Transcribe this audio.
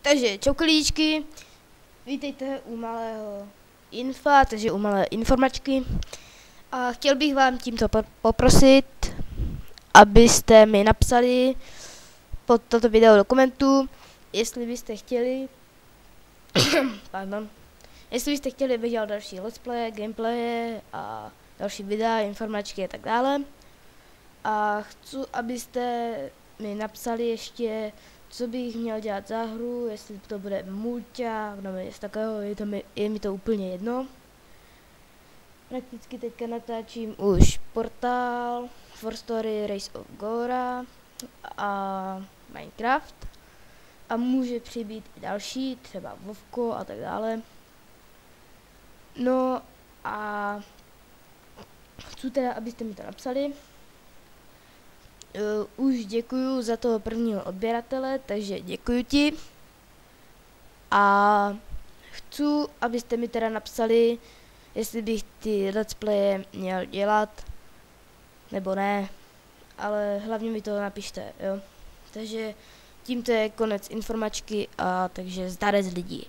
Takže čauky lidičky, vítejte u malého infa, takže u malé informačky. A chtěl bych vám tímto poprosit, abyste mi napsali pod toto video do komentu, jestli byste chtěli, jestli byste chtěli, abych dělal další let's play, gameplaye a další videa, informačky a tak dále. A chci, abyste mi napsali ještě, co bych měl dělat za hru, jestli to bude mulťák, nebo něco takového, je mi to úplně jedno. Prakticky teďka natáčím už Portal, For Story, Race of Gora a Minecraft. A může přibýt i další, třeba Vovko a tak dále. No a chci teda, abyste mi to napsali. Už děkuju za toho prvního odběratele, takže děkuju ti. A chci, abyste mi teda napsali, jestli bych ty let's playe měl dělat, nebo ne. Ale hlavně mi to napište, jo. Takže tímto je konec informačky a takže zdarec lidí.